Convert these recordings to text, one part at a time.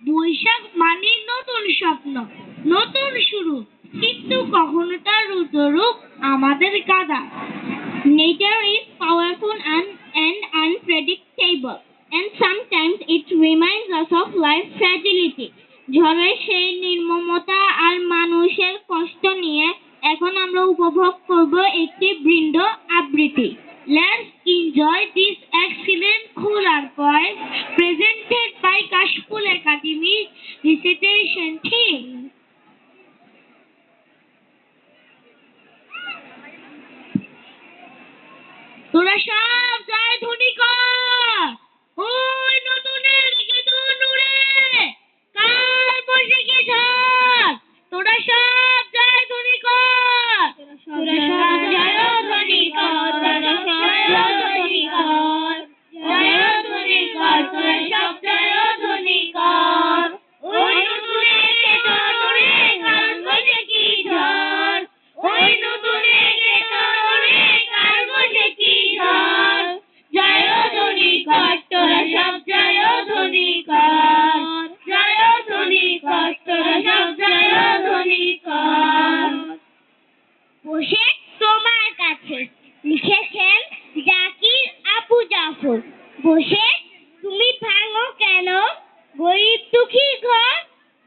বৈশাখ মানে নতুন স্বপ্ন, নতুন শুরু, কিন্তু কখনো তার রুদ্ররূপ আমাদের কাঁদায়। Nature is powerful and unpredictable, and sometimes it reminds us of life's fragility. ঝড়ের সেই নির্মমতা আর মানুষের কষ্ট নিয়ে এখন আমরা উপভোগ করব একটি বৃন্দ আবৃত্তি। Let's enjoy this excellent Khular poem presented by Kashful Academy recitation team. তোরা সব জয় ধ্বনি কর, ওই নতুনের নতুন উড়ে, কাল বৈশাখী ঝড়। তোরা সব জয় ধ্বনি কর, তোরা সব জয় ধ্বনি কর, তোরা সব জয় ধ্বনি কর, জয় ধ্বনি কর, তোরা সব জয় ধ্বনি কর। ওই নতুনের নতুন উড়ে, কাল বৈশাখী ঝড়। ওই নতুনের নতুন উড়ে, কাল বৈশাখী ঝড়। জয় ধ্বনি কর, তোরা সব জয় ধ্বনি কর, জয় ধ্বনি কর, তোরা সব জয় ধ্বনি কর। বসে তোমার কাছে লিখেছেন জাকির আবু জাফর। বসে তুমি ভাঙো কেন গরিব দুঃখী ঘর,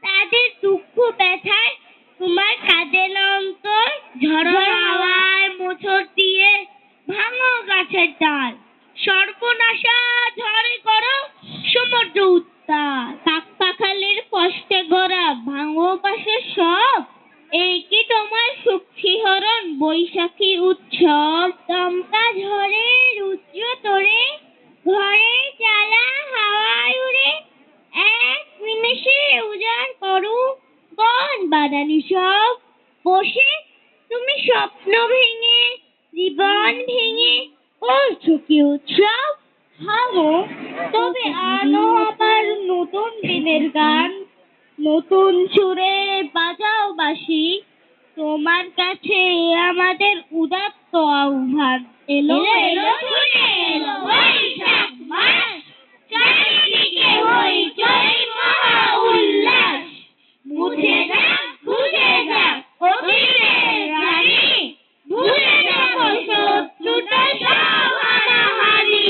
তাদের দুঃখ ব্যথায় তোমার কাঁদে না অন্তর। ঝড়ো হাওয়ায় মোচড় দিয়ে ভাঙো গাছের ডাল, সর্বনাশা ঝড়ে করো সমুদ্র উত্তাল। কাক পাখালের কষ্টে গড়া ভাঙো বাসের সব, এই কি তোমার সুখ শিহরণ বৈশাখী উৎসব। দমকা ঝড়ে রুদ্র তোরে, ঘরে জ্বালা হাওয়ায় উড়ে, এক নিমেষে উজাড় করো বন বাদানি সব। বসে তুমি স্বপ্ন ভেঙে জীবন ভেঙে করছো কি উৎসব। ভাঙো তবে আনো আবার নতুন দিনের গান, নতুন সুরে বাজাও বাঁশি, তোমার কাছে আমাদের উদাত্ত আহ্বান। এলো এলো ছুটে এলো বৈশাখ মাস, চারিদিকে হইচই মহা উল্লাস। বুঝে যাক বুঝে যাক অতীতের রানী, ভুলে যাব শত্রুতা সব হানাহানি।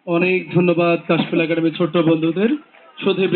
অনেক ধন্যবাদ কাশফুল একাডেমির ছোট্ট বন্ধুদের। সুধী